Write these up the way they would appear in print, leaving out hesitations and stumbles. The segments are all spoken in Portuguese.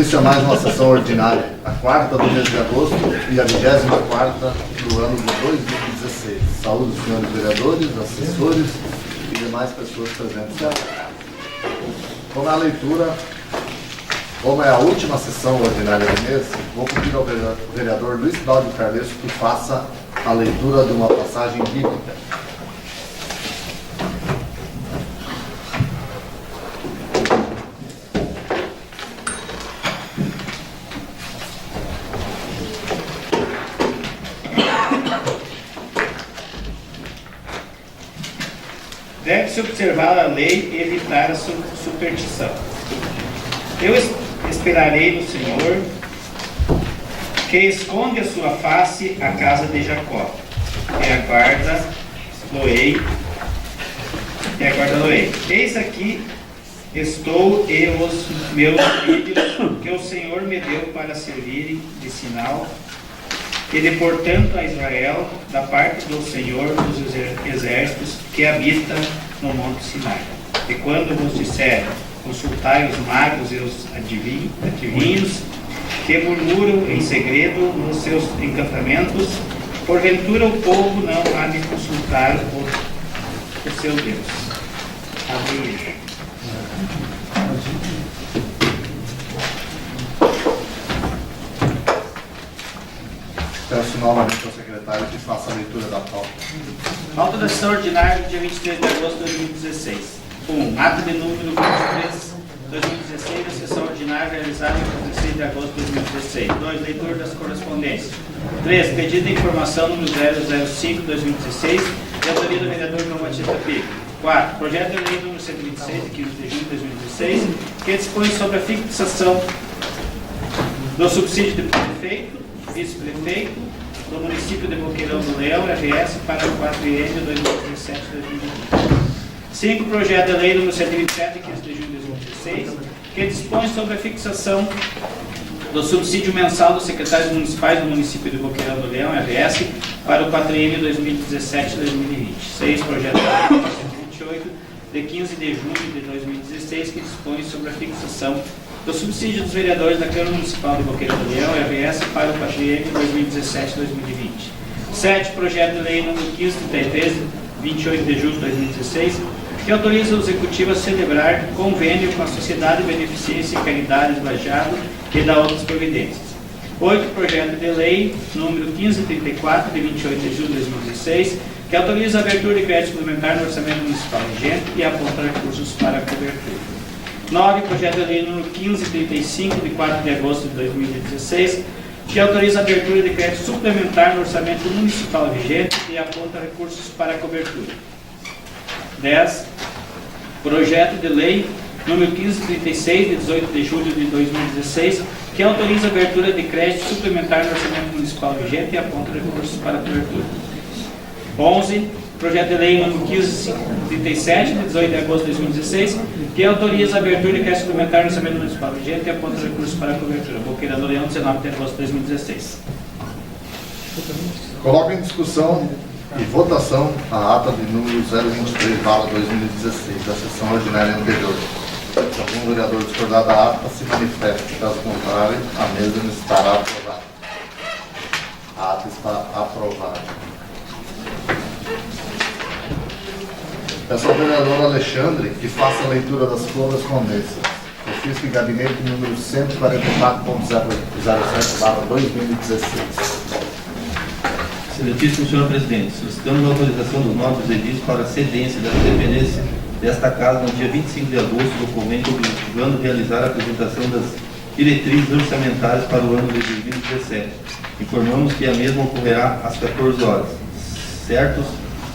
início a mais uma sessão ordinária, a quarta do mês de agosto e a 24ª do ano de 2016. Saúde os senhores vereadores, assessores e demais pessoas presentes. Como é a leitura, como é a última sessão ordinária do mês, vou pedir ao vereador Luiz Cláudio Carlesso que faça a leitura de uma passagem bíblica. Deve-se observar a lei e evitar a superstição. Eu esperarei no Senhor, que esconde a sua face a casa de Jacó, e aguarda Loei. Eis aqui estou e os meus filhos, que o Senhor me deu para servirem de sinal, e de portanto a Israel, da parte do Senhor dos exércitos, que habita no monte Sinai. E quando vos disser, consultai os magos e os adivinhos, que murmuram em segredo nos seus encantamentos, porventura o povo não há de consultar o seu Deus. Amém. Peço novamente ao secretário que faça a leitura da pauta. Pauta da sessão ordinária do dia 23 de agosto de 2016. 1. Ato de número 23, 2016, da sessão ordinária realizada em 16 de agosto de 2016. 2. Leitura das correspondências. 3. Pedido de informação número 005, 2016, de autoria do vereador João Batista Pico. 4. Projeto de lei número 126, de 15 de junho de 2016, que dispõe sobre a fixação do subsídio de prefeito, vice-prefeito do município de Boqueirão do Leão, RS, para o quadriênio 2017-2020. 5. Projeto de lei número 127, de 15 de junho de 2016, que dispõe sobre a fixação do subsídio mensal dos secretários municipais do município de Boqueirão do Leão, RS, para o quadriênio 2017-2020. 6. Projeto de lei número 128, de 15 de junho de 2016, que dispõe sobre a fixação do subsídio dos vereadores da Câmara Municipal de Boqueirão do Leão, RS, para o quadriênio 2017-2020. 7. Projeto de lei número 1533, 28 de julho de 2016, que autoriza o Executivo a celebrar convênio com a Sociedade de Beneficência e Caridade Lajado e da outras providências. 8. Projeto de lei número 1534, de 28 de julho de 2016, que autoriza a abertura de crédito suplementar no orçamento municipal vigente e aponta recursos para a cobertura. 9. Projeto de lei número 1535, de 4 de agosto de 2016, que autoriza a abertura de crédito suplementar no orçamento municipal vigente e aponta recursos para a cobertura. 10. Projeto de lei número 1536, de 18 de julho de 2016, que autoriza a abertura de crédito suplementar no orçamento municipal vigente e aponta recursos para a cobertura. 11. Projeto de lei número 1537, de 18 de agosto de 2016, que autoriza a abertura de crédito suplementar no orçamento municipal vigente e aponta recursos para a cobertura. Boqueirão do Leão, 19 de agosto de 2016. Coloco em discussão e votação a ata de número 023/2016 da sessão ordinária anterior. Se algum vereador discordar da ata, se manifeste. Caso contrário, a mesa estará aprovada. A ata está aprovada. Peço ao vereador Alexandre que faça a leitura das correspondências. Ofício de gabinete número 144.007/2016. Excelentíssimo senhor presidente, solicitamos a autorização dos novos edis para a cedência da dependência desta casa no dia 25 de agosto do convênio, objetivando realizar a apresentação das diretrizes orçamentárias para o ano de 2017. Informamos que a mesma ocorrerá às 14 horas. Certos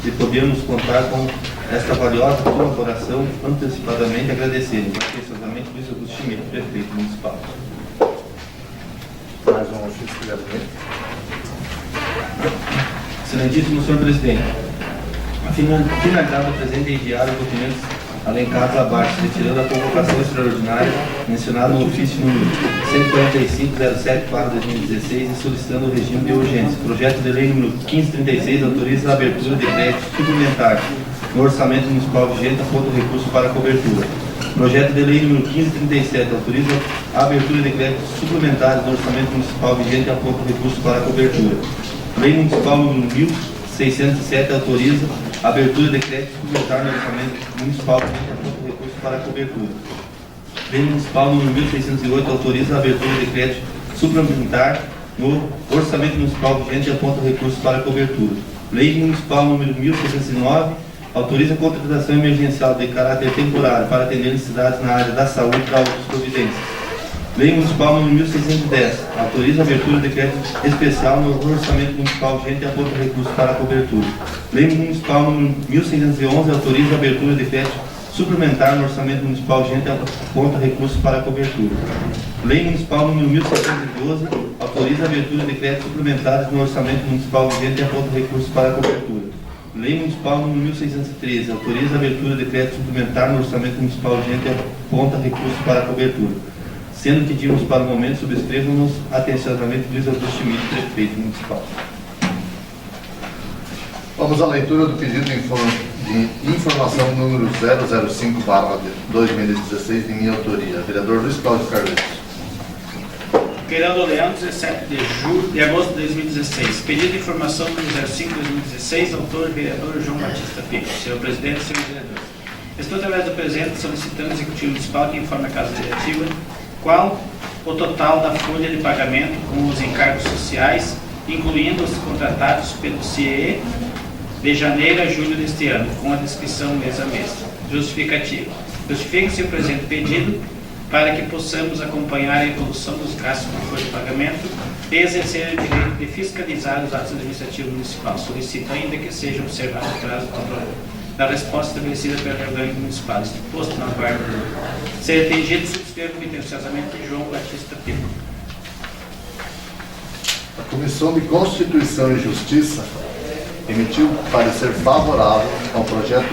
de podermos contar com esta valiosa colaboração, antecipadamente agradecemos atenciosamente Luiz Augusto Schmidt, prefeito municipal. Mais um ofício de gabinete. Excelentíssimo senhor presidente, a finalidade do presente é enviar os documentos alencados abaixo, retirando a convocação extraordinária mencionada no ofício número 14507/2016 e solicitando o regime de urgência. Projeto de lei número 1536 autoriza a abertura de crédito suplementar no orçamento municipal vigente, aponta o recurso para a cobertura. Projeto de Lei número 1537 autoriza a abertura de créditos suplementares no orçamento municipal vigente e aponta recursos para a cobertura. Lei municipal número 1607 autoriza a abertura de crédito suplementar no orçamento municipal vigente e aponta recursos para a cobertura. Lei municipal número 1608 autoriza a abertura de crédito suplementar no orçamento municipal vigente e aponta recursos para a cobertura. Lei municipal número 1609 autoriza a contratação emergencial de caráter temporário para atender necessidades na área da saúde para outras providências. Lei municipal número 1610 autoriza a abertura de crédito especial no orçamento municipal vigente e aponta recursos para a cobertura. Lei municipal número 1611 autoriza a abertura de crédito suplementar no orçamento municipal vigente e aponta recursos para a cobertura. Lei municipal número 1612 autoriza a abertura de créditos suplementares no orçamento municipal vigente e aponta recursos para a cobertura. Lei municipal número 1613 autoriza a abertura de crédito suplementar no orçamento municipal vigente e aponta recursos para a cobertura. Sendo que pedimos para o momento, subscrevam-nos atenciosamente Luiz Augusto Schmidt, prefeito municipal. Vamos à leitura do pedido de informação número 005/2016 de minha autoria. Vereador Luiz Cláudio Carlos. Queirão do Leão, 17 de agosto de 2016. Pedido de informação número 05/2016, autor vereador João Batista Pico. Senhor presidente, senhores vereadores. Estou, através do presente, solicitando ao Executivo Municipal que informe a Casa Diretiva qual o total da folha de pagamento com os encargos sociais, incluindo os contratados pelo CIE de janeiro a julho deste ano, com a descrição mês a mês. Justificativa. Justifica-se o presente pedido para que possamos acompanhar a evolução dos gastos com folha de pagamento e exercer o direito de fiscalizar os atos administrativos municipais. Solicito ainda que seja observado o prazo da resposta estabelecida pelo regramento municipal. Posto na guarda ser atendido, subscrevo objetivamente João Batista Pico. A Comissão de Constituição e Justiça emitiu parecer favorável ao projeto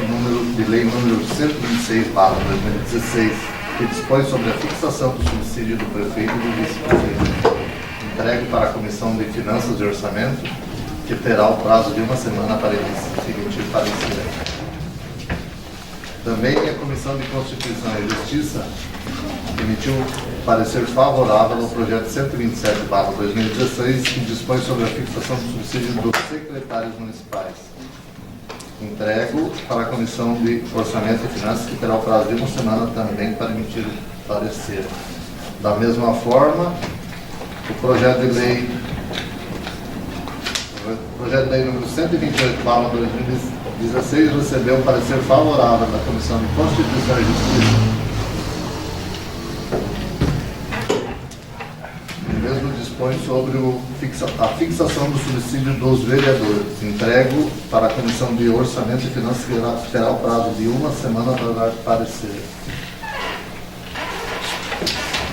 de lei número 126/2016, que dispõe sobre a fixação do subsídio do prefeito e do vice-prefeito, entregue para a Comissão de Finanças e Orçamento, que terá o prazo de uma semana para emitir parecer. Também a Comissão de Constituição e Justiça emitiu parecer favorável ao projeto 127/2016, que dispõe sobre a fixação do subsídio dos secretários municipais. Entrego para a Comissão de Orçamento e Finanças, que terá o prazo de uma semana também para emitir parecer. Da mesma forma, o projeto de lei número 128/2016 recebeu um parecer favorável da Comissão de Constituição e Justiça. O mesmo dispõe sobre a fixação do subsídio dos vereadores. Entrego para a Comissão de Orçamento e Finanças, que terá o prazo de uma semana para dar parecer.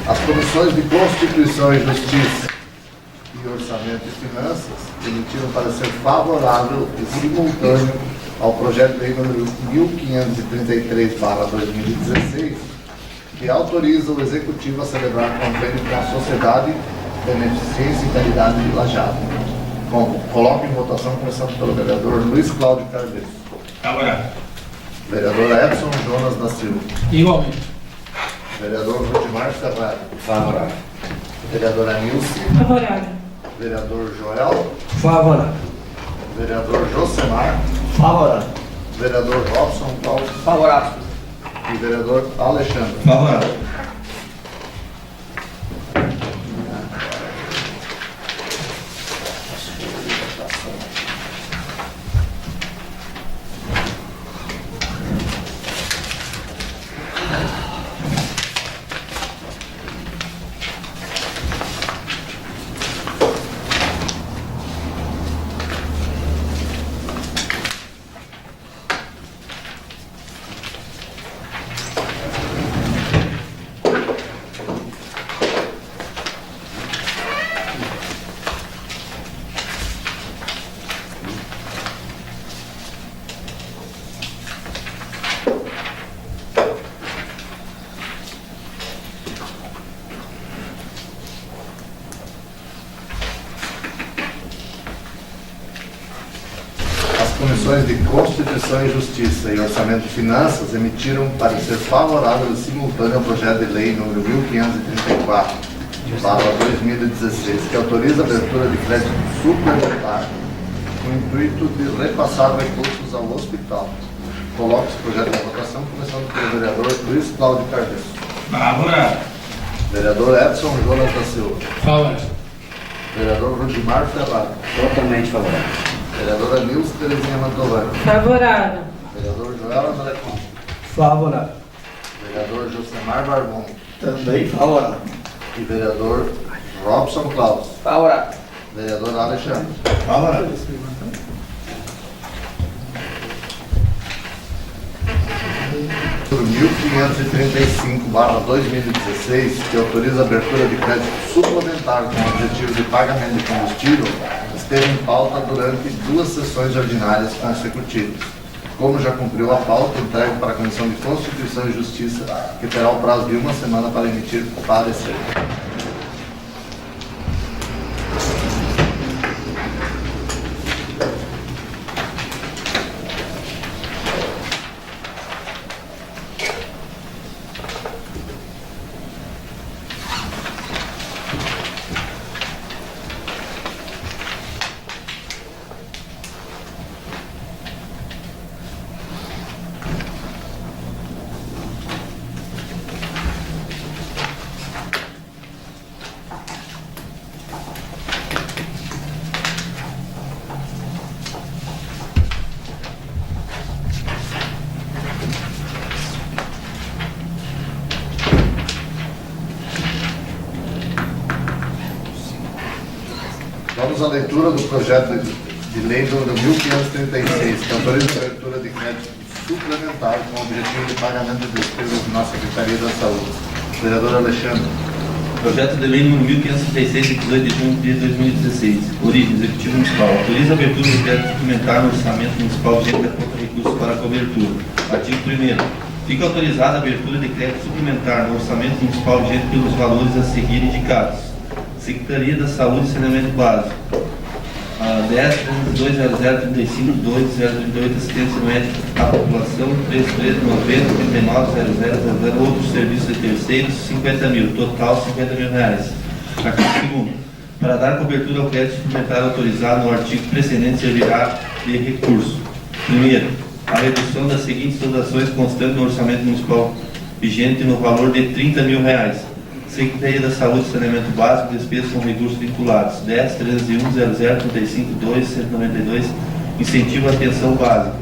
As Comissões de Constituição e Justiça e Orçamento e Finanças emitiram parecer favorável e simultâneo ao projeto de lei número 1533/2016, que autoriza o Executivo a celebrar convênio com a Sociedade Beneficência e Caridade de Lajeado. Coloco em votação, começando pelo vereador Luiz Cláudio Carlos. Favorável. Vereador Edson Jonas da Silva. Igualmente. Vereador Rudimar Ferrari. Favorável. Vereador Anilce. Favorável. Vereador Joel. Favorável. Vereador Josemar. Favorável. Vereador Robson Paulo. Favorável. E vereador Alexandre. Favorável. Comissões de Constituição e Justiça e Orçamento e Finanças emitiram parecer favorável e simultâneo ao projeto de lei número 1534/2016, que autoriza a abertura de crédito suplementar com o intuito de repassar recursos ao hospital. Coloco esse projeto em votação, começando pelo vereador Luiz Cláudio Cardoso. Favorável. Vereador Edson Jonas da Silva. Favorável. Vereador Rudimar Ferrari. Totalmente favorável. Vereadora Nilce Terezinha Mantovani. Favorável. Vereador Joel André Conte. Favorável. Vereador Josemar Barbon. Também favorável. E vereador Robson Claus. Favorável. Vereador Alexandre. Favorável. Por 1535/2016, que autoriza a abertura de crédito suplementar com o objetivo de pagamento de combustível, esteve em pauta durante 2 sessões ordinárias consecutivas. Como já cumpriu a pauta, entregue para a Comissão de Constituição e Justiça, que terá o prazo de 1 semana para emitir parecer. Vamos à leitura do projeto de lei número 1536, que autoriza a abertura de crédito suplementar com o objetivo de pagamento de despesas na Secretaria da Saúde. Vereador Alexandre. Projeto de lei número 1536, de 18 de junho de 2016. Origem: Executivo Municipal. Autoriza a abertura de crédito suplementar no orçamento municipal vigente da conta de recursos para cobertura. Artigo 1º. Fica autorizada a abertura de crédito suplementar no orçamento municipal vigente pelos valores a seguir indicados. Secretaria da Saúde e Saneamento Básico. 10.32.00.35.2.038 assistência médica à população, 33.90.39.00.00 outros serviços de terceiros, 50 mil, total 50 mil reais. Artigo 2º. Para dar cobertura ao crédito suplementar autorizado no artigo precedente servirá de recurso. Primeiro, a redução das seguintes dotações constantes no orçamento municipal vigente no valor de 30 mil reais. Secretaria da Saúde e Saneamento Básico, despesas com recursos vinculados. 10.301.00.35.2.192, incentivo à atenção básica.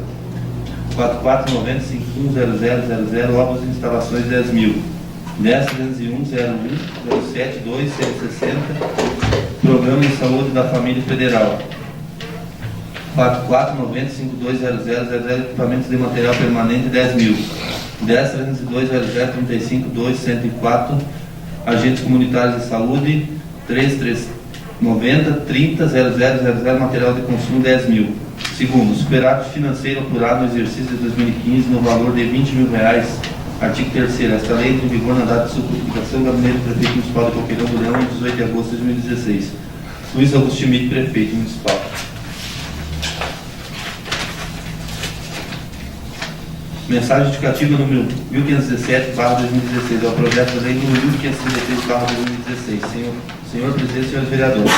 44.90.51.00.00, obras e instalações 10 mil. 10.301.01.07.2.160, Programa de Saúde da Família Federal. 44.90.52.00.00, equipamentos de material permanente 10 mil. 10.302.00.35.2.104, agentes comunitários de saúde, 3390.30.00.00, material de consumo 10 mil. Segundo, superávit financeiro apurado no exercício de 2015 no valor de 20 mil reais. Artigo 3º. Esta lei entra em vigor na data de sua publicação no Gabinete do Prefeito Municipal de Coqueirão do Leão, em 18 de agosto de 2016. Luiz Augusto Schmidt, Prefeito Municipal. Mensagem justificativa número 1517/2016, ao projeto de lei número 1533/2016. Senhor Presidente, senhores vereadores,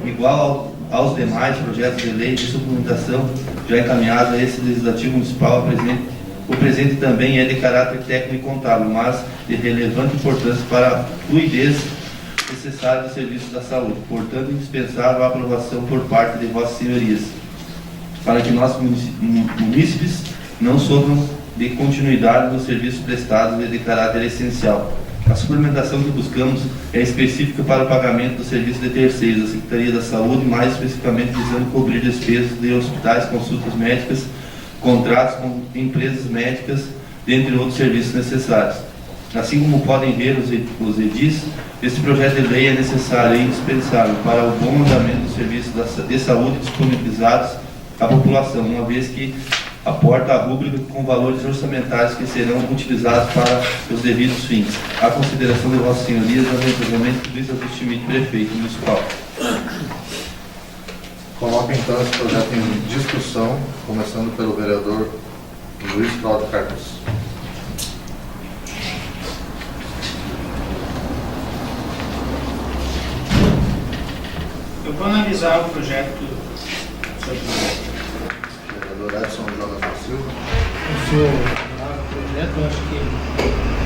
igual aos demais projetos de lei de suplementação já encaminhados a esse Legislativo Municipal, o presente também é de caráter técnico e contábil, mas de relevante importância para a fluidez necessária do serviço da saúde, portanto indispensável a aprovação por parte de vossas senhorias, para que nossos munícipes não sofram de continuidade dos serviços prestados e de caráter essencial. A suplementação que buscamos é específica para o pagamento dos serviços de terceiros da Secretaria da Saúde, mais especificamente visando cobrir despesas de hospitais, consultas médicas, contratos com empresas médicas, dentre outros serviços necessários. Assim como podem ver os edis, este projeto de lei é necessário e indispensável para o bom andamento dos serviços de saúde disponibilizados à população, uma vez que aporta a rúbrica com valores orçamentários que serão utilizados para os devidos fins. A consideração de vossas senhorias é o representante do Luiz Augusto Schmidt, Prefeito Municipal. Coloco então esse projeto em discussão, começando pelo vereador Luiz Cláudio Cardoso. Eu vou analisar o projeto sobre Vereador Edson Jonas da Silva. Eu sou favorável ao projeto, eu acho que ele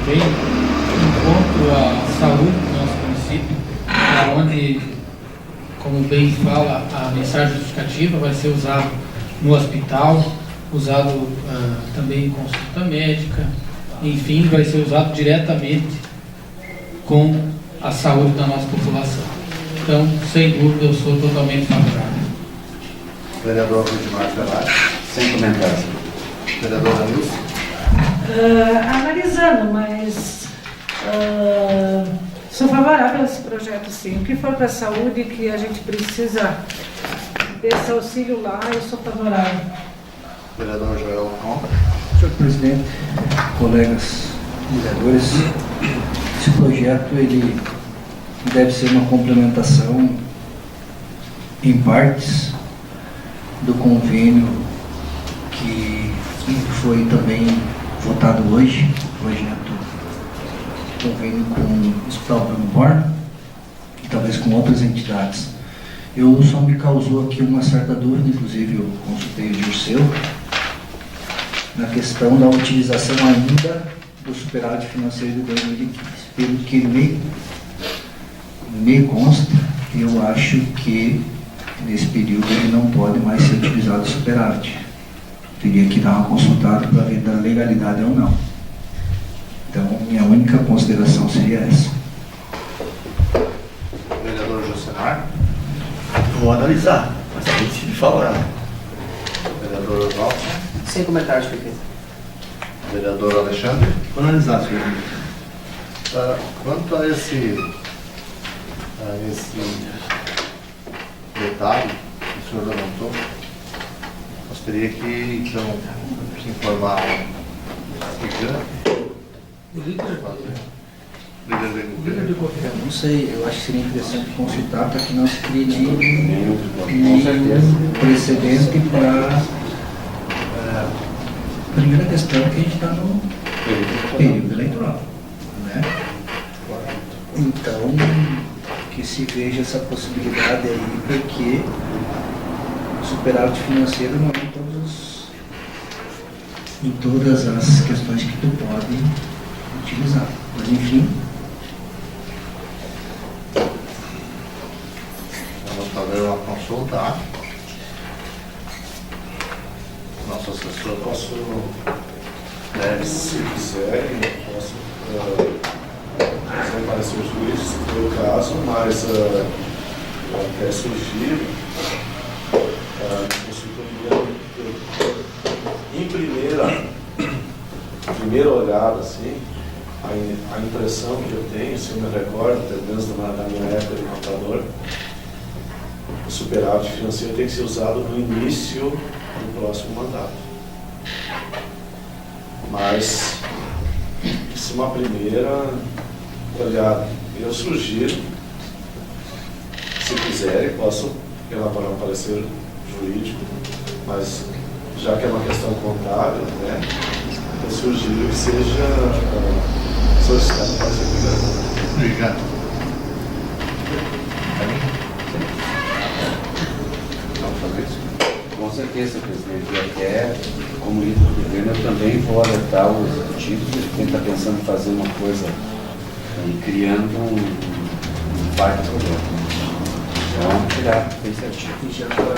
vem de encontro à saúde do nosso município, onde, como bem fala, a mensagem justificativa vai ser usado no hospital, usado também em consulta médica, enfim, vai ser usado diretamente com a saúde da nossa população. Então, sem dúvida, eu sou totalmente favorável. Vereador Rudimar Ferraz. Sem comentários. Vereador Anilson. Analisando, mas sou favorável a esse projeto, sim. O que for para a saúde, que a gente precisa desse auxílio lá, eu sou favorável. Vereador Joel Conta. Senhor presidente, colegas vereadores, esse projeto ele deve ser uma complementação em partes do convênio que foi também votado hoje, projeto convênio com o Hospital Bruno Born e talvez com outras entidades. Eu só me causou aqui uma certa dúvida, inclusive eu consultei o Dirceu, na questão da utilização ainda do superávit financeiro de 2015. Pelo que me consta, eu acho que nesse período ele não pode mais ser utilizado o superávit. Teria que dar uma consultada para ver da legalidade ou não. Então, minha única consideração seria essa. Vereador Josemar. Vou analisar, mas tem que se favorável. Vereador Oswaldo. Sem comentários, prefeito. Vereador Alexandre. Vou analisar, senhor. Quanto a esse detalhe que o senhor levantou, nós teríamos que, então, informar o líder de governo. Eu não sei, eu acho que seria interessante consultar para que não se crie nenhum precedente para a primeira questão que a gente está no período eleitoral, né? Então, que se veja essa possibilidade aí, porque o superávit financeiro não é em todas as questões que tu pode utilizar. Mas, enfim, vamos fazer uma consulta. Nosso assessor Posso, deve. se quiser, eu posso sem parecer o juiz, se for o caso, mas eu até sugiro, em primeira olhada, assim, a impressão que eu tenho, se eu me recordo, pelo menos da minha época de contador, o superávit financeiro tem que ser usado no início do próximo mandato. Mas, se uma primeira olhada, eu sugiro, se quiserem, posso elaborar um parecer jurídico, mas já que é uma questão contábil, né, eu sugiro que seja solicitado um parecer jurídico. Obrigado. Vamos fazer isso? Com certeza, presidente. E até, como líder do governo, eu também vou alertar o executivo de quem está pensando em fazer uma coisa e criando um baita projeto. Então, tirar bem certinho. e já para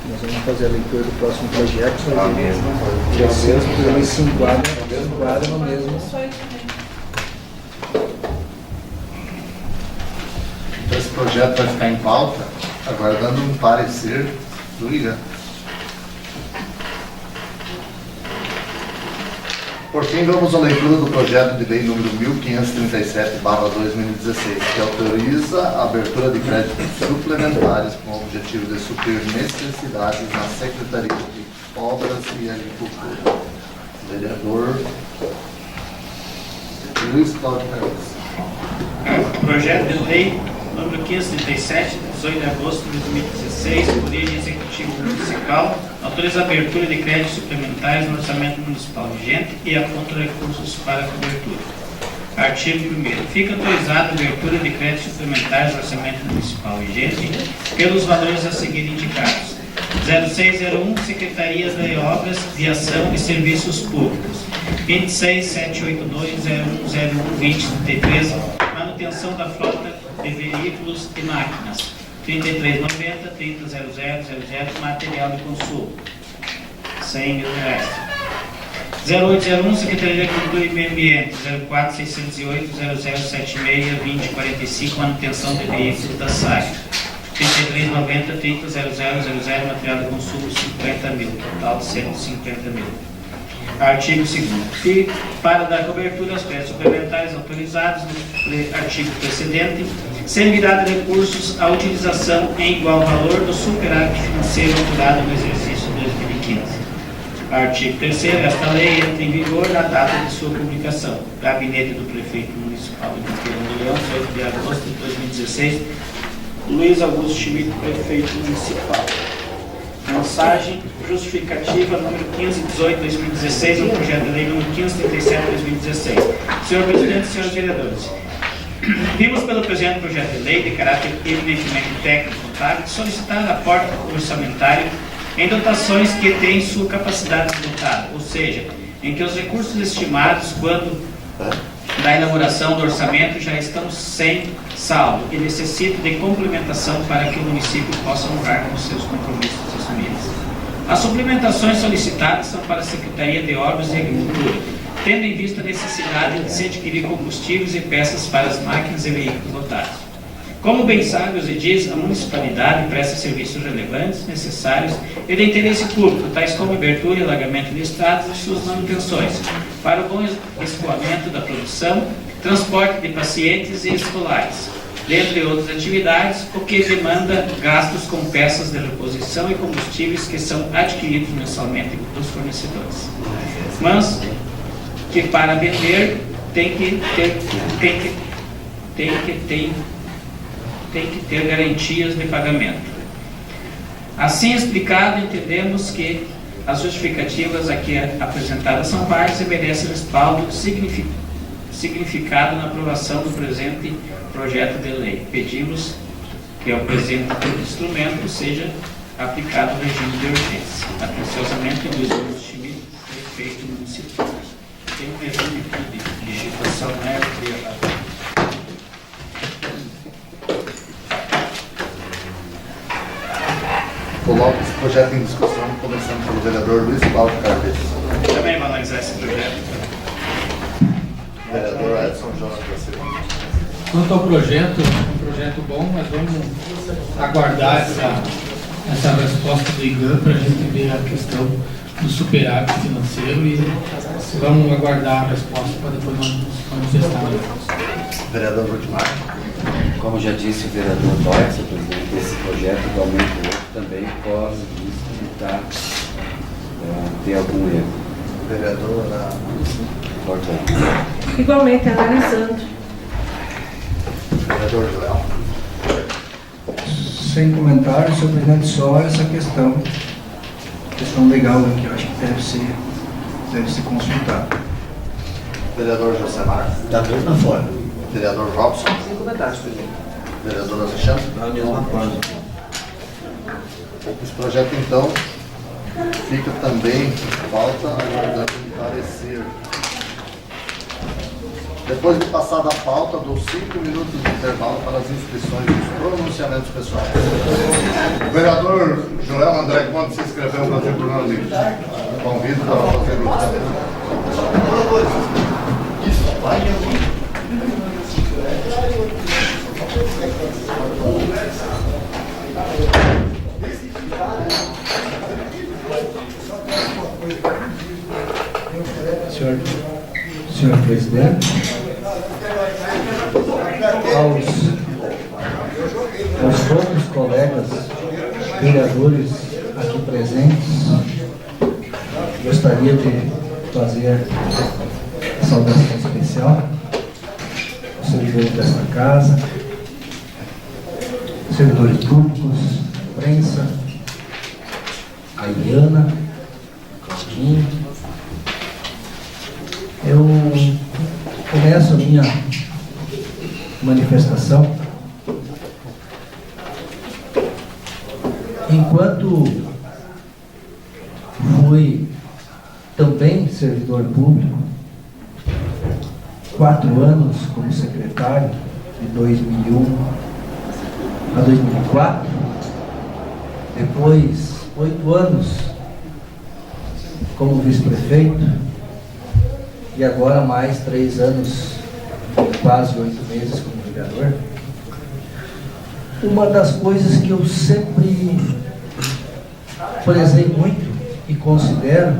nós vamos fazer a leitura do próximo projeto, A mesma coisa. ele se enquadra no mesmo. Então, esse projeto vai ficar em pauta, aguardando um parecer do IGA. Por fim, vamos à leitura do projeto de lei número 1537/2016, que autoriza a abertura de créditos suplementares com o objetivo de suprir necessidades na Secretaria de Obras e Agricultura. Vereador Luiz Cláudio Cardoso. Projeto de lei número 1537, 18 de agosto de 2016, por ele, Executivo Municipal, autoriza a abertura de créditos suplementares no orçamento municipal vigente e aponta recursos para a cobertura. Artigo 1º. Fica autorizada a abertura de créditos suplementares no orçamento municipal vigente pelos valores a seguir indicados. 0601, Secretaria de Obras, Viação e Serviços Públicos. 26.782.01.01.2033, manutenção da frota de veículos e máquinas. 3390, 30.00.00, material de consumo. R$100 mil. 0801, Secretaria de Agricultura e Meio Ambiente. 04.608.0076.2045, manutenção de veículos da SAI. 3390, 30.00.00, material de consumo, 50 mil, total de 150 mil. Artigo 2º. E para dar cobertura aos créditos suplementares autorizados no artigo precedente, serem dado recursos à utilização em igual valor do superávit financeiro apurado no exercício 2015. Artigo 3º. Esta lei entra em vigor na data de sua publicação. Gabinete do Prefeito Municipal de Ribeirão do Leão, 8 de agosto de 2016. Luiz Augusto Schmidt, Prefeito Municipal. Mensagem justificativa número 1518/2016 ao projeto de lei número 1537/2016. Senhor Presidente, senhores vereadores, vimos pelo presente projeto de lei de caráter eminentemente técnico-contábil solicitar aporte orçamentário em dotações que têm sua capacidade esgotada, ou seja, em que os recursos estimados quando da elaboração do orçamento já estão sem saldo e necessitam de complementação para que o município possa honrar com seus compromissos assumidos. As suplementações solicitadas são para a Secretaria de Obras e Agricultura, tendo em vista a necessidade de se adquirir combustíveis e peças para as máquinas e veículos lotados. Como bem sabe os edis, a municipalidade presta serviços relevantes, necessários e de interesse público, tais como abertura e alagamento de estradas e suas manutenções, para o bom escoamento da produção, transporte de pacientes e escolares, dentre outras atividades, o que demanda gastos com peças de reposição e combustíveis que são adquiridos mensalmente dos fornecedores. Mas que para vender tem que ter garantias de pagamento. Assim explicado, entendemos que as justificativas aqui apresentadas são várias e merecem respaldo significado na aprovação do presente projeto de lei. Pedimos que ao presente instrumento seja aplicado o regime de urgência. Atenciosamente, Luiz Augusto Schmidt, Prefeito Municipal. Tem um regime de digitação, né? Coloco esse projeto em discussão, começando pelo vereador Luiz Cláudio Cardeiro. Também vou analisar esse projeto. Vereador Edson Jonas da Silva. Quanto ao projeto, é um projeto bom, mas vamos aguardar essa resposta do IGAM para a gente ver a questão do superávit financeiro e vamos aguardar a resposta para depois nós manifestar. Vereador Rudimar. Como já disse o vereador Deutz, presidente, esse projeto do aumento do outro também corre o risco de ter algum erro. Vereadora Importante. Igualmente, analisando. Vereador Joel. Sem comentários, senhor presidente, só essa questão legal aqui, eu acho que deve ser consultado. Vereador Josemar. Da mesma forma. Vereador Robson. Sem comentários, presidente. Vereador Alexandre. Da mesma forma. Esse projeto, então, fica também em falta, aguardando o parecer. Depois de passada a pauta, dou 5 minutos de intervalo para as inscrições dos pronunciamentos pessoais. O vereador Joel André Conte se inscreveu para o Tribunal Livre. Convido para fazer o votamento. Isso vai Senhor presidente, aos outros colegas vereadores aqui presentes, gostaria de fazer a saudação especial aos servidores desta casa, servidores públicos, imprensa, a Iana, o Claudinho. Eu começo a minha manifestação enquanto fui também servidor público, 4 anos como secretário, de 2001 a 2004, depois 8 anos como vice-prefeito e agora mais 3 anos, quase 8 meses como vereador. Uma das coisas que eu sempre prezei muito e considero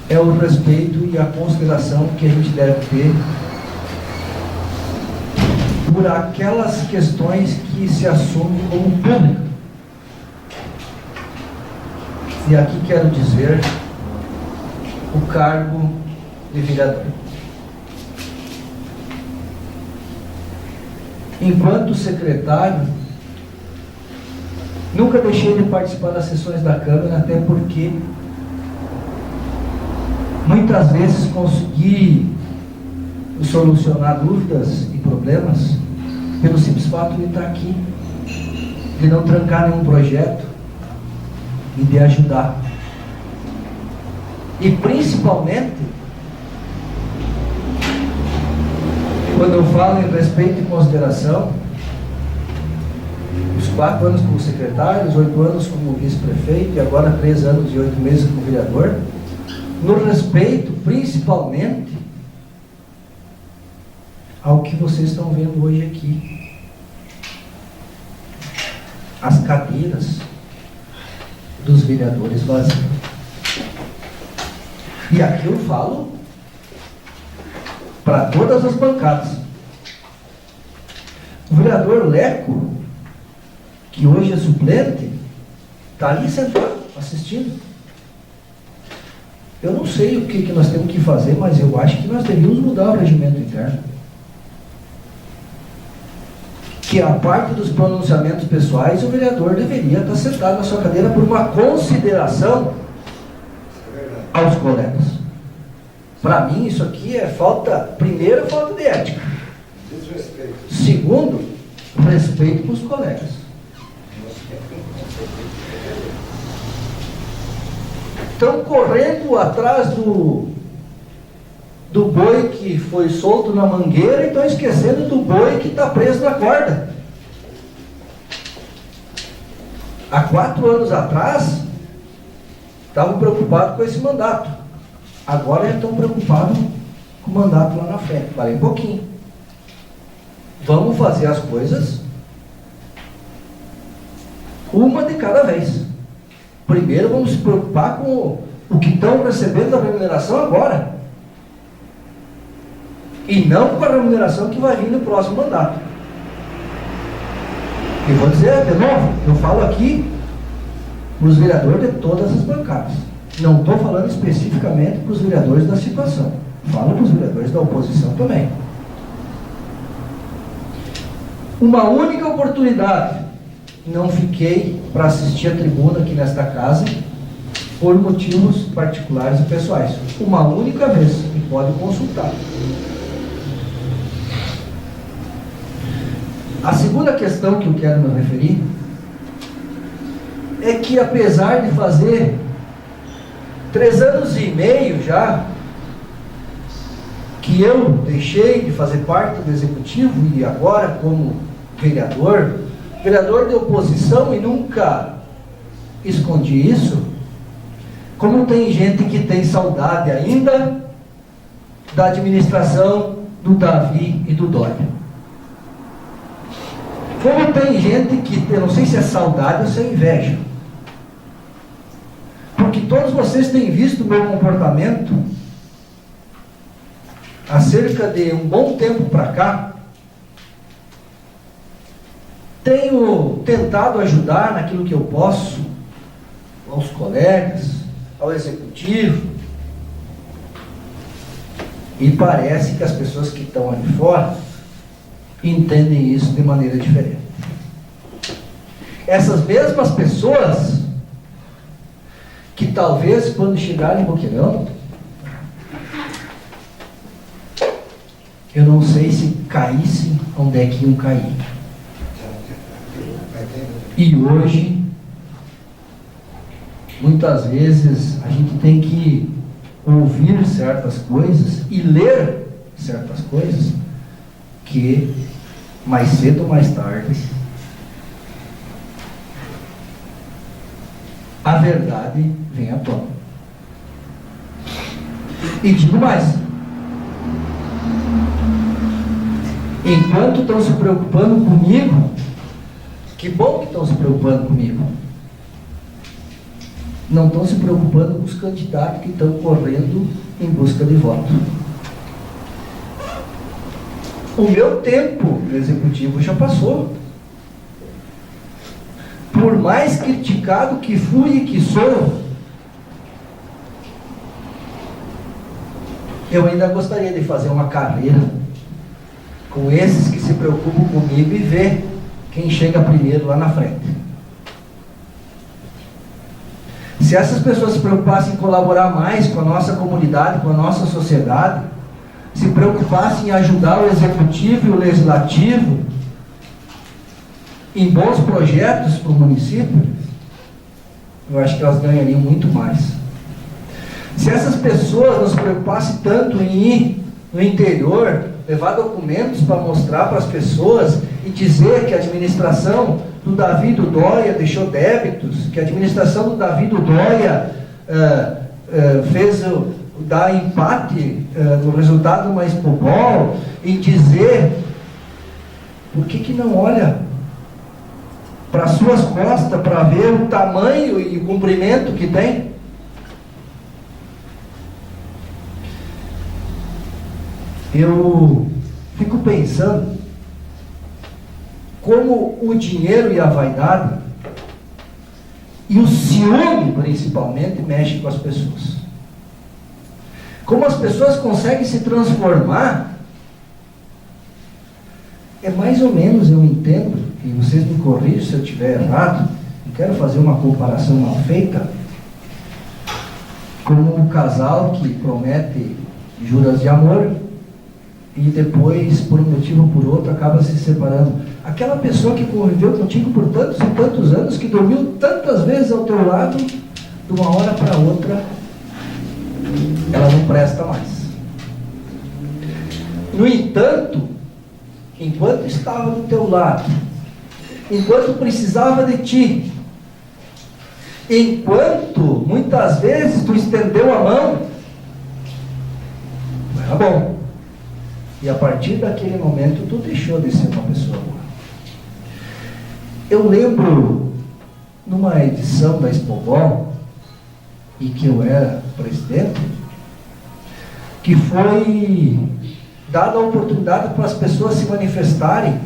é o respeito e a consideração que a gente deve ter por aquelas questões que se assumem como público. E aqui quero dizer o cargo de vereador. Enquanto secretário, nunca deixei de participar das sessões da Câmara, até porque muitas vezes consegui solucionar dúvidas e problemas pelo simples fato de estar aqui, de não trancar nenhum projeto e de ajudar. E principalmente, quando eu falo em respeito e consideração, os 4 anos como secretário, os 8 anos como vice-prefeito e agora 3 anos e 8 meses como vereador, no respeito principalmente ao que vocês estão vendo hoje aqui. As cadeiras dos vereadores vazias. E aqui eu falo para todas as bancadas. O vereador Leco, que hoje é suplente, está ali sentado, assistindo. Eu não sei o que nós temos que fazer, mas eu acho que nós devíamos mudar o regimento interno. Que a parte dos pronunciamentos pessoais, o vereador deveria estar sentado na sua cadeira por uma consideração aos colegas. Para mim, isso aqui é primeiro, falta de ética. Segundo, respeito para os colegas. Estão correndo atrás do boi que foi solto na mangueira e estão esquecendo do boi que está preso na corda. Há 4 anos atrás, estavam preocupados com esse mandato. Agora já estão preocupados com o mandato lá na frente. Parei um pouquinho. Vamos fazer as coisas uma de cada vez. Primeiro vamos se preocupar com o que estão recebendo da remuneração agora. E não com a remuneração que vai vir no próximo mandato. E vou dizer de novo, eu falo aqui para os vereadores de todas as bancadas. Não estou falando especificamente para os vereadores da situação. Falo para os vereadores da oposição também. Uma única oportunidade. Não fiquei para assistir a tribuna aqui nesta casa por motivos particulares e pessoais. Uma única vez. E pode consultar. A segunda questão que eu quero me referir é que, apesar de fazer 3 anos e meio já que eu deixei de fazer parte do executivo e agora como vereador de oposição, e nunca escondi isso, como tem gente que tem saudade ainda da administração do Davi e do Dória. Como tem gente que, eu não sei se é saudade ou se é inveja, porque todos vocês têm visto o meu comportamento há cerca de um bom tempo para cá. Tenho tentado ajudar naquilo que eu posso aos colegas, ao executivo, e parece que as pessoas que estão ali fora entendem isso de maneira diferente. Essas mesmas pessoas que talvez quando chegarem em Boqueirão, eu não sei se caíssem onde é que iam cair. E hoje, muitas vezes, a gente tem que ouvir certas coisas e ler certas coisas que, mais cedo ou mais tarde, a verdade vem à tona. E digo mais, enquanto estão se preocupando comigo, que bom que estão se preocupando comigo, não estão se preocupando com os candidatos que estão correndo em busca de voto. O meu tempo no executivo já passou. Por mais criticado que fui e que sou, eu ainda gostaria de fazer uma carreira com esses que se preocupam comigo e ver quem chega primeiro lá na frente. Se essas pessoas se preocupassem em colaborar mais com a nossa comunidade, com a nossa sociedade, se preocupassem em ajudar o executivo e o legislativo em bons projetos para o município, eu acho que elas ganhariam muito mais. Se essas pessoas não se preocupassem tanto em ir no interior, levar documentos para mostrar para as pessoas e dizer que a administração do Davi do Dóia deixou débitos, que a administração do Davi do Dóia fez dar empate no resultado do Expobol, e dizer por que não olha para suas costas para ver o tamanho e o comprimento que tem. Eu fico pensando como o dinheiro e a vaidade e o ciúme principalmente mexem com as pessoas. Como as pessoas conseguem se transformar, é mais ou menos, eu entendo, e vocês me corrijam se eu estiver errado, não quero fazer uma comparação mal feita, como um casal que promete juras de amor e depois, por um motivo ou por outro, acaba se separando. Aquela pessoa que conviveu contigo por tantos e tantos anos, que dormiu tantas vezes ao teu lado, de uma hora para outra, ela não presta mais. No entanto, enquanto estava do teu lado, enquanto precisava de ti, enquanto muitas vezes tu estendeu a mão, era bom. E a partir daquele momento tu deixou de ser uma pessoa boa. Eu lembro numa edição da Expobol, e que eu era presidente, que foi dada a oportunidade para as pessoas se manifestarem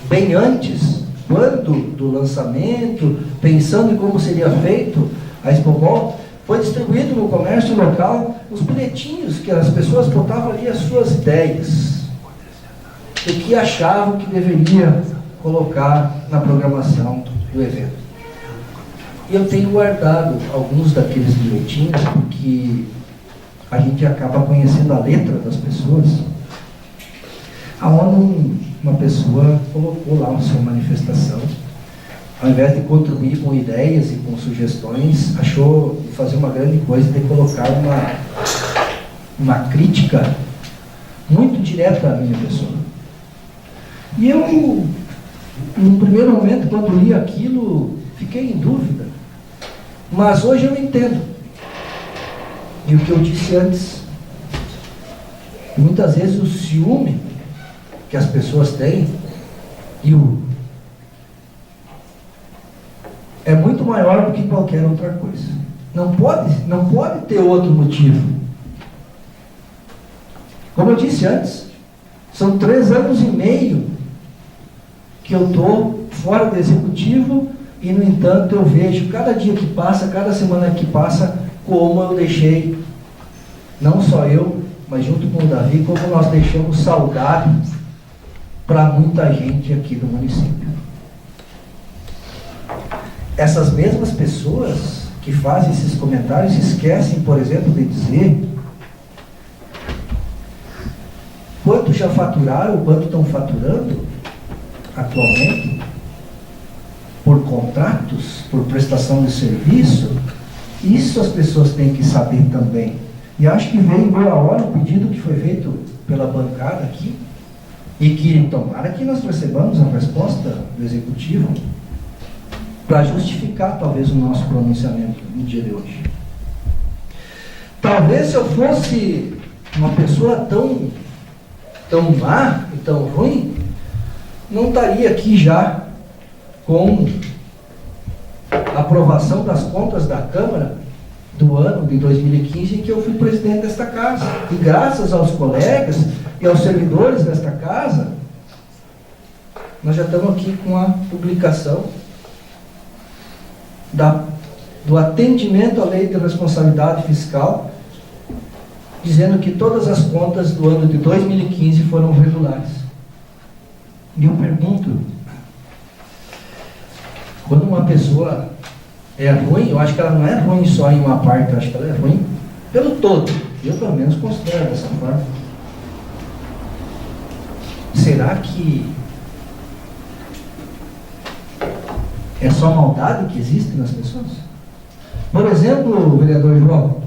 bem antes, quando do lançamento, pensando em como seria feito a Expobol, foi distribuído no comércio local os bilhetinhos que as pessoas botavam ali as suas ideias, o que achavam que deveria colocar na programação do evento. E eu tenho guardado alguns daqueles bilhetinhos, porque a gente acaba conhecendo a letra das pessoas, aonde uma pessoa colocou lá a sua manifestação, ao invés de contribuir com ideias e com sugestões, achou de fazer uma grande coisa de colocar uma crítica muito direta à minha pessoa. E eu, num primeiro momento, quando li aquilo, fiquei em dúvida. Mas hoje eu entendo. E o que eu disse antes, muitas vezes o ciúme que as pessoas têm é muito maior do que qualquer outra coisa. Não pode ter outro motivo. Como eu disse antes, são 3 anos e meio que eu estou fora do executivo e, no entanto, eu vejo cada dia que passa, cada semana que passa, como eu deixei, não só eu, mas junto com o Davi, como nós deixamos saudade para muita gente aqui do município. Essas mesmas pessoas que fazem esses comentários esquecem, por exemplo, de dizer quanto já faturaram, quanto estão faturando atualmente por contratos, por prestação de serviço. Isso as pessoas têm que saber também. E acho que veio em boa hora o pedido que foi feito pela bancada aqui, e que tomara que nós recebamos a resposta do Executivo para justificar talvez o nosso pronunciamento no dia de hoje. Talvez se eu fosse uma pessoa tão má e tão ruim, não estaria aqui já com a aprovação das contas da Câmara do ano de 2015, em que eu fui presidente desta casa. E graças aos colegas e aos servidores desta casa, nós já estamos aqui com a publicação do atendimento à lei de responsabilidade fiscal, dizendo que todas as contas do ano de 2015 foram regulares. E eu pergunto, quando uma pessoa é ruim, eu acho que ela não é ruim só em uma parte, eu acho que ela é ruim pelo todo. Eu, pelo menos, considero dessa forma. Será que é só maldade que existe nas pessoas? Por exemplo, vereador João,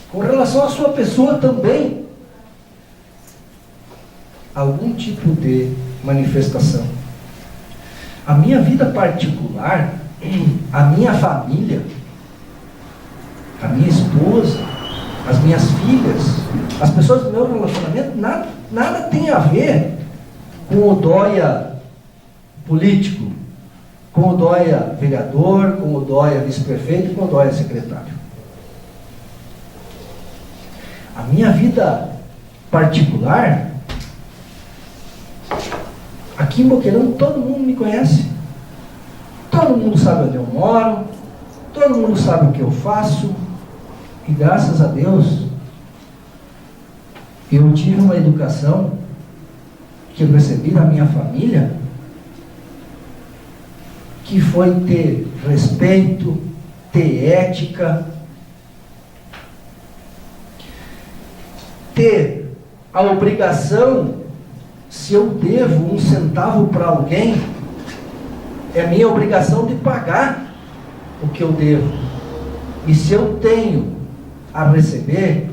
com relação à sua pessoa também, algum tipo de manifestação. A minha vida particular, a minha família, a minha esposa, as minhas filhas, as pessoas do meu relacionamento, nada tem a ver com o dóia político, com o dóia vereador, com o dóia vice-prefeito, com o dóia secretário. A minha vida particular, aqui em Boqueirão, todo mundo me conhece. Todo mundo sabe onde eu moro, todo mundo sabe o que eu faço. E graças a Deus, eu tive uma educação que eu recebi da minha família, que foi ter respeito, ter ética, ter a obrigação, se eu devo 1 centavo para alguém, é minha obrigação de pagar o que eu devo. E se eu tenho a receber,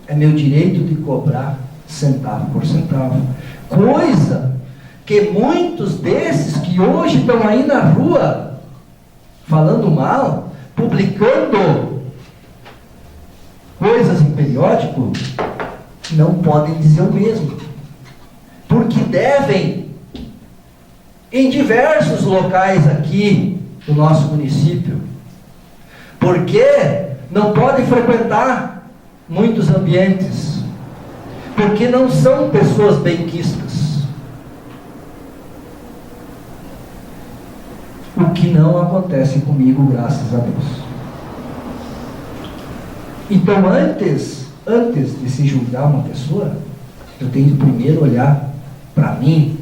é meu direito de cobrar centavo por centavo. Coisa que muitos desses que hoje estão aí na rua, falando mal, publicando coisas em periódico, não podem dizer o mesmo. Porque devem, em diversos locais aqui do nosso município, porque não podem frequentar muitos ambientes, porque não são pessoas benquistas. O que não acontece comigo, graças a Deus. Então, antes de se julgar uma pessoa, eu tenho que primeiro olhar para mim.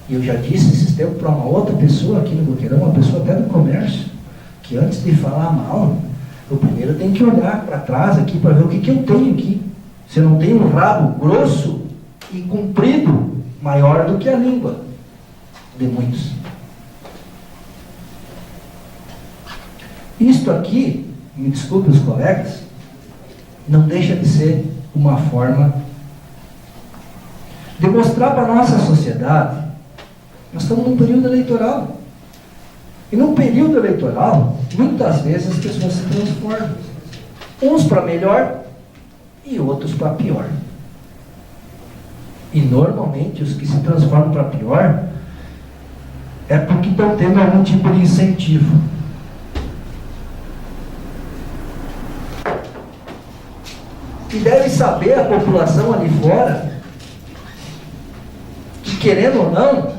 E eu já disse esses tempos para uma outra pessoa aqui no Boqueirão, uma pessoa até do comércio, que antes de falar mal, eu primeiro tenho que olhar para trás aqui para ver o que eu tenho aqui. Se eu não tenho um rabo grosso e comprido, maior do que a língua de muitos. Isto aqui, me desculpe os colegas, não deixa de ser uma forma de mostrar para a nossa sociedade, nós estamos num período eleitoral. E num período eleitoral, muitas vezes as pessoas se transformam. Uns para melhor e outros para pior. E normalmente os que se transformam para pior é porque estão tendo algum tipo de incentivo. E deve saber a população ali fora que, querendo ou não,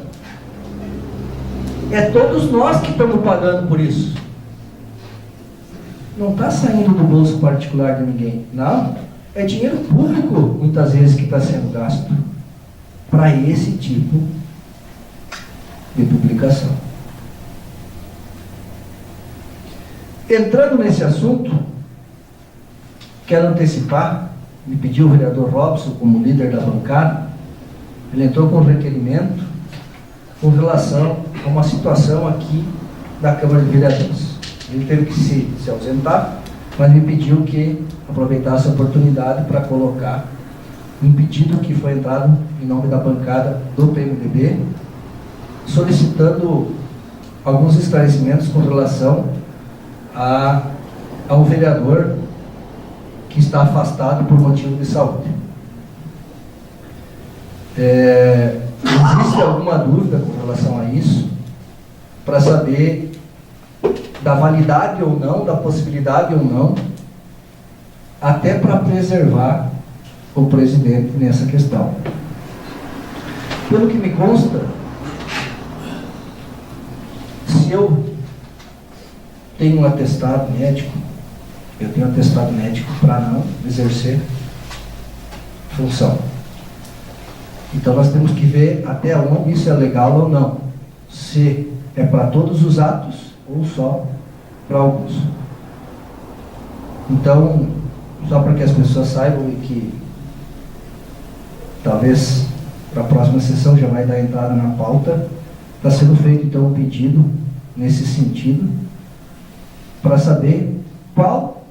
é todos nós que estamos pagando por isso. Não está saindo do bolso particular de ninguém. Não. É dinheiro público, muitas vezes, que está sendo gasto. para esse tipo de publicação. Entrando nesse assunto, quero antecipar, me pediu o vereador Robson, como líder da bancada, ele entrou com um requerimento com relação a uma situação aqui da Câmara de Vereadores. Ele teve que se ausentar, mas me pediu que aproveitasse a oportunidade para colocar um pedido que foi entrado em nome da bancada do PMDB, solicitando alguns esclarecimentos com relação ao vereador que está afastado por motivo de saúde. Existe alguma dúvida com relação a isso, para saber da validade ou não, da possibilidade ou não, até para preservar o presidente nessa questão. Pelo que me consta, se eu tenho um atestado médico, eu tenho um atestado médico para não exercer função. Então nós temos que ver até onde isso é legal ou não. Se é para todos os atos ou só para alguns. Então, só para que as pessoas saibam e que talvez para a próxima sessão já vai dar entrada na pauta, está sendo feito então um pedido nesse sentido, para saber qual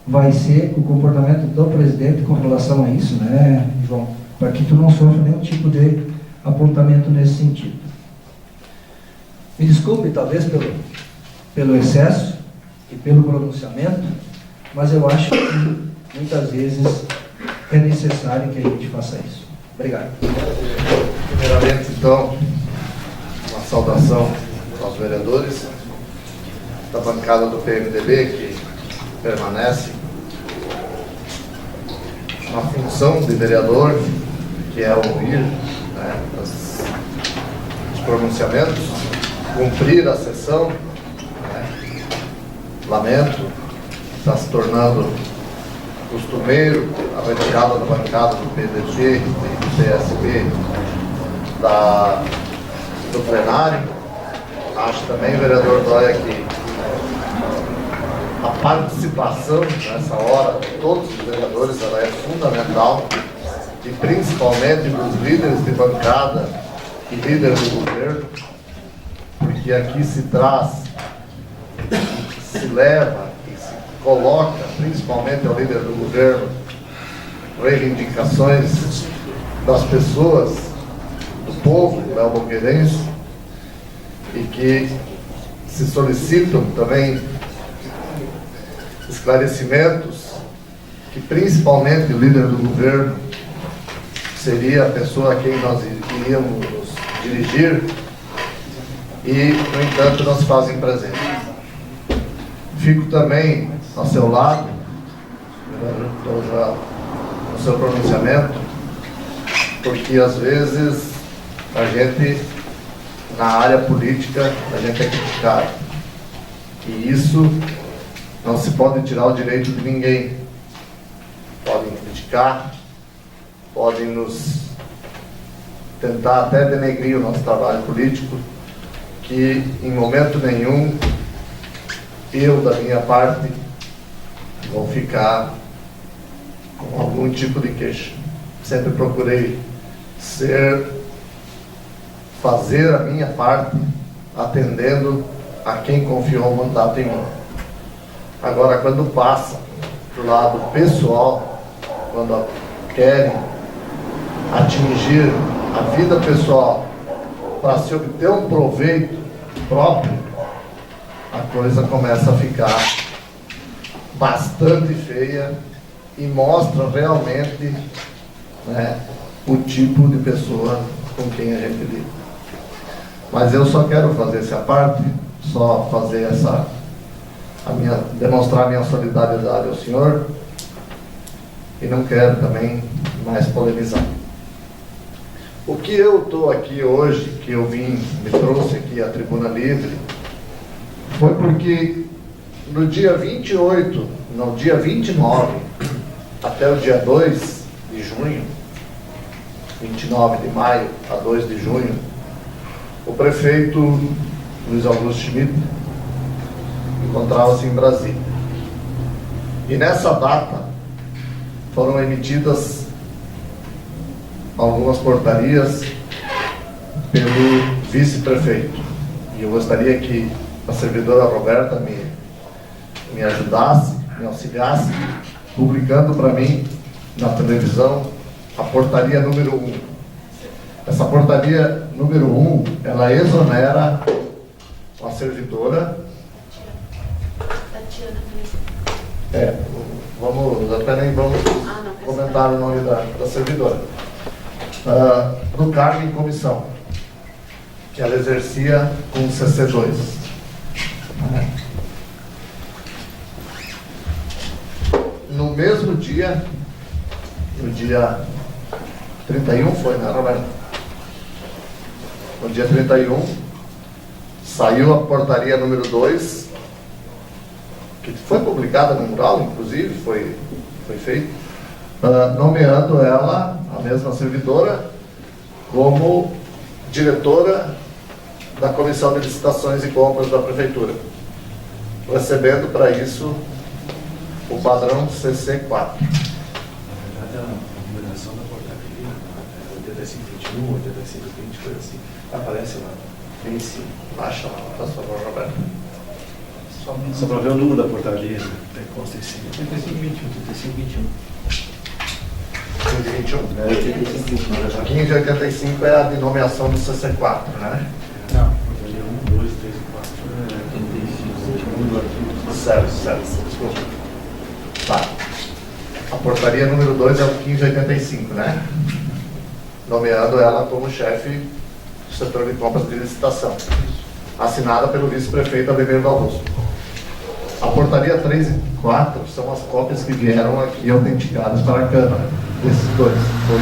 vai ser o comportamento do presidente com relação a isso, né, João? Para que tu não sofra nenhum tipo de apontamento nesse sentido. Me desculpe, talvez, pelo excesso e pelo pronunciamento, mas eu acho que muitas vezes é necessário que a gente faça isso. Obrigado. Primeiramente, então, uma saudação aos vereadores da bancada do PMDB que permanece na função de vereador, que é ouvir, né, os pronunciamentos, cumprir a sessão, né. Lamento, está se tornando costumeiro a retirada da bancada do PDT, do PSB, do plenário. Acho também, vereador Dóia, que a participação nessa hora de todos os vereadores ela é fundamental, e principalmente dos líderes de bancada e líderes do governo, porque aqui se traz, se leva e se coloca, principalmente ao líder do governo, reivindicações das pessoas, do povo leoboqueirense, e que se solicitam também esclarecimentos que principalmente o líder do governo seria a pessoa a quem nós iríamos nos dirigir, e, no entanto, não se fazem presente. Fico também ao seu lado, no seu pronunciamento, porque às vezes a gente, na área política, a gente é criticado, e isso não se pode tirar o direito de ninguém. Podem criticar, podem nos tentar até denegrir o nosso trabalho político, que em momento nenhum eu, da minha parte, vou ficar com algum tipo de queixa. Sempre procurei fazer a minha parte, atendendo a quem confiou o mandato em mim. Agora, quando passa para o lado pessoal, quando querem atingir a vida pessoal para se obter um proveito próprio, a coisa começa a ficar bastante feia e mostra realmente, né, o tipo de pessoa com quem a gente lida. Mas eu só quero fazer essa parte, só fazer demonstrar minha solidariedade ao senhor, e não quero também mais polemizar. O que eu estou aqui hoje, que eu me trouxe aqui à Tribuna Livre, foi porque no dia 29, até o dia 2 de junho, 29 de maio a 2 de junho, o prefeito Luiz Augusto Schmidt encontrava-se em Brasília. E nessa data foram emitidas algumas portarias pelo vice-prefeito. E eu gostaria que a servidora Roberta me ajudasse, me auxiliasse, publicando para mim na televisão a portaria número 1. Essa portaria número 1, ela exonera a servidora. Até nem vamos comentar o nome da servidora. Do cargo em comissão, que ela exercia com CC2. No mesmo dia, no dia 31 foi, né, Roberto? No dia 31, saiu a portaria número 2, que foi publicada no mural, inclusive, foi feito, nomeando ela, a mesma servidora, como diretora da Comissão de Licitações e Compras da Prefeitura, recebendo para isso o padrão CC4. Na verdade, a numeração da portaria, 8521, 8520, coisa assim, aparece lá, bem em cima. Baixa lá, por favor, Roberto. Só para ver o número da portaria, né? Consta em cima. 8521. 1521? É, 8521. 1585 é a de nomeação do CC4, né? Não. Portaria 1, 2, 3 e 4. Certo, desculpa. Tá. A portaria número 2 é o 1585, né? Nomeando ela como chefe do setor de compras de licitação. Assinada pelo vice-prefeito Ademir Dalmoço. A portaria 3 e 4 são as cópias que vieram aqui autenticadas para a Câmara. Esses dois. Foi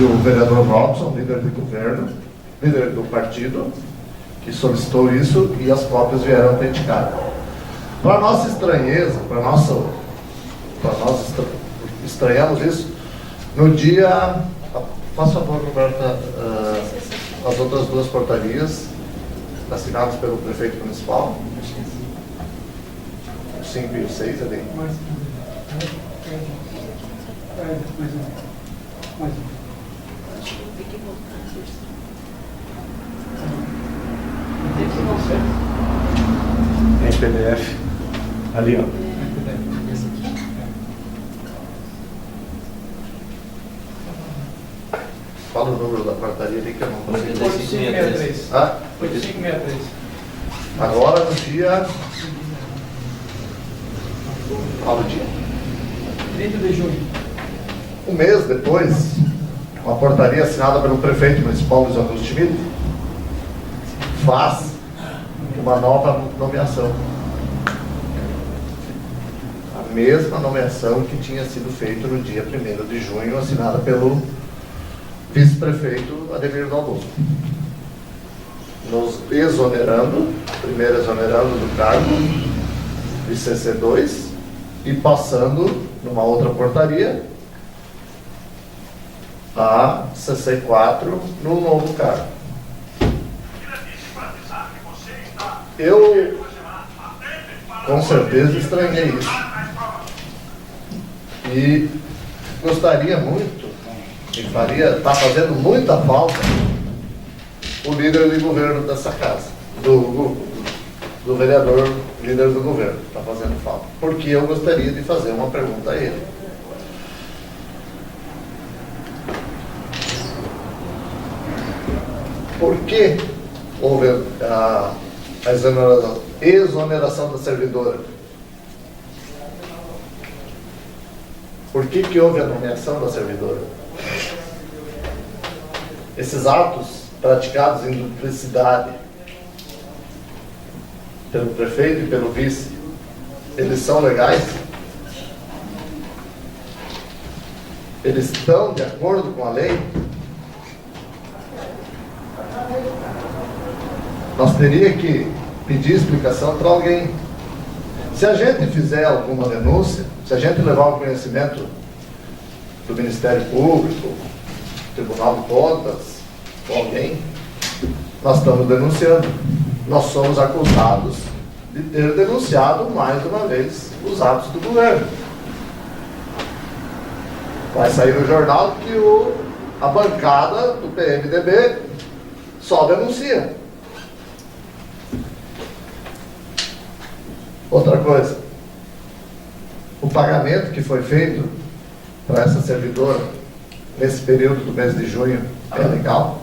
o vereador Robson, líder do governo, líder do partido, que solicitou isso, e as cópias vieram autenticadas. Para nossa estranheza, nós estranhamos isso, no dia, faça favor, Roberta, as outras duas portarias, assinadas pelo prefeito municipal, o 5 e o 6 ali. Em PDF. Ali, ó. Fala o número da portaria ali que eu não consigo. 8563. Ah, 8563. agora no dia... Qual o dia? 30 de junho. Um mês depois, uma portaria assinada pelo prefeito municipal Luiz Augusto Schmidt faz uma nova nomeação. A mesma nomeação que tinha sido feita no dia 1º de junho, assinada pelo vice-prefeito Ademir Dalmoço. Nos exonerando, primeiro exonerando do cargo de CC2 e passando numa outra portaria a CC4 no novo cargo. Eu com certeza estranhei isso e gostaria muito, e está fazendo muita falta o líder de governo dessa casa, do vereador líder do governo, está fazendo falta, porque eu gostaria de fazer uma pergunta a ele. Por que houve a exoneração da servidora? Por que houve a nomeação da servidora? Esses atos praticados em duplicidade pelo prefeito e pelo vice, eles são legais? Eles estão de acordo com a lei? Nós teríamos que pedir explicação para alguém. Se a gente fizer alguma denúncia, se a gente levar ao conhecimento do Ministério Público, Tribunal de Contas, ou alguém, nós estamos denunciando. Nós somos acusados de ter denunciado mais uma vez os atos do governo. Vai sair no jornal que a bancada do PMDB só denuncia. Outra coisa, o pagamento que foi feito para essa servidora nesse período do mês de junho é legal?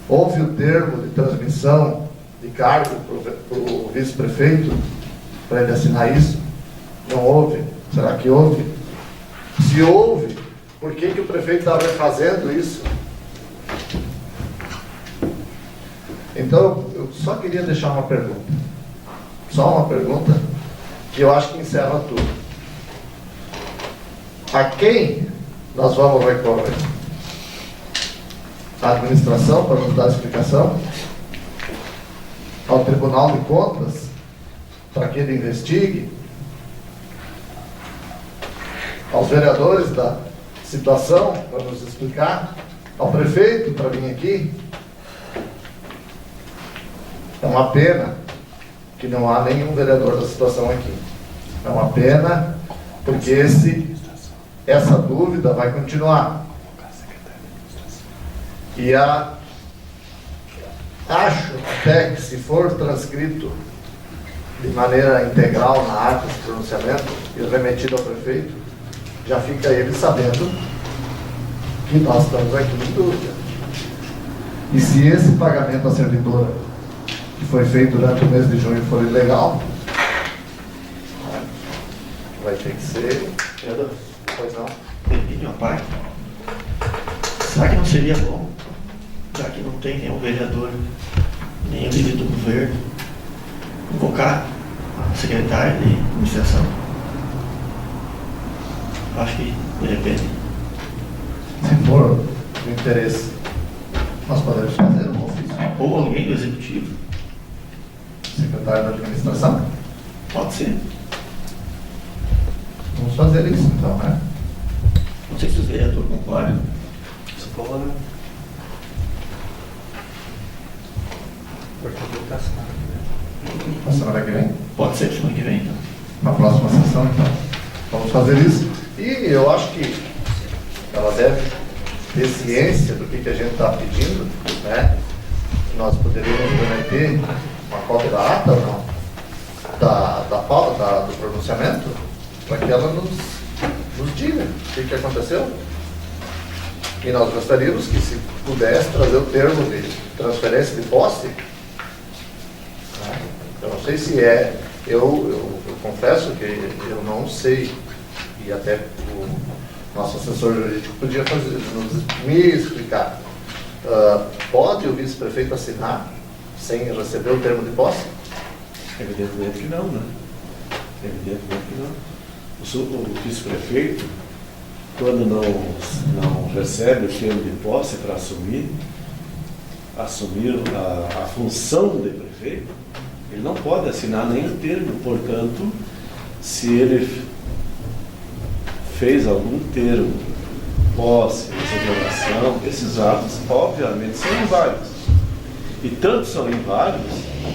Houve o termo de transmissão de cargo para o vice-prefeito para ele assinar isso? Não houve? Será que houve? Se houve, por que o prefeito está refazendo isso? Então, eu só queria deixar uma pergunta. Só uma pergunta, que eu acho que encerra tudo. A quem nós vamos recorrer? A administração, para nos dar explicação? Ao Tribunal de Contas, para que ele investigue? Aos vereadores da situação, para nos explicar? Ao prefeito, para vir aqui? É uma pena que não há nenhum vereador da situação aqui. É uma pena, porque essa dúvida vai continuar. E acho até que, se for transcrito de maneira integral na ata de pronunciamento e remetido ao prefeito, já fica ele sabendo que nós estamos aqui em dúvida. E se esse pagamento à servidora que foi feito durante o mês de junho for ilegal, vai ter que ser... Pois não? Permite uma parte? Será que não seria bom, já que não tem nenhum vereador, nem líder do governo, convocar a secretária de administração? Acho que de repente. Se for do interesse, nós podemos fazer um ofício. Ou alguém do executivo. Secretário da administração? Pode ser. Vamos fazer isso então, né? Não sei se o vereador concorda. Você pode. Na semana que vem? Pode ser semana que vem, então. Na próxima sessão, então. Vamos fazer isso. E eu acho que ela deve ter ciência do que a gente está pedindo, né? Nós poderíamos remeter uma cópia da ata ou não? Da pauta, do pronunciamento, para que ela nos diga o que aconteceu. E nós gostaríamos que, se pudesse, trazer o termo de transferência de posse. Eu não sei se é. Eu confesso que eu não sei. E até o nosso assessor jurídico podia me explicar. Pode o vice-prefeito assinar sem receber o termo de posse? Evidentemente que não, né? Evidentemente que não. O vice-prefeito, quando não recebe o termo de posse para assumir a função de prefeito, ele não pode assinar nenhum termo. Portanto, se ele fez algum termo, posse, exoneração, esses atos, obviamente, são inválidos. E tanto são inválidos,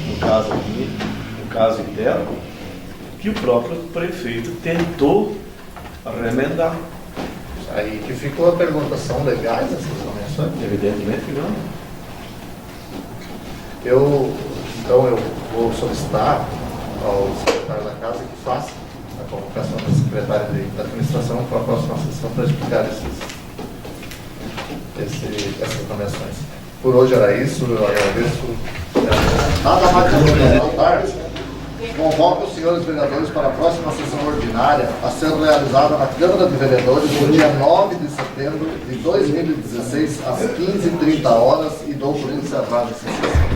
no caso aqui, no caso interno, que o próprio prefeito tentou remendar. Aí que ficou a pergunta: são legais essas nomeações? Evidentemente que não. Então eu vou solicitar ao secretário da Casa que faça a convocação da secretária da administração para a próxima sessão para explicar essas nomeações. Por hoje era isso, eu agradeço. Nada mais a tarde. Convoco os senhores vereadores para a próxima sessão ordinária a ser realizada na Câmara de Vereadores no dia 9 de setembro de 2016, às 15h30, e dou por encerrada a sessão.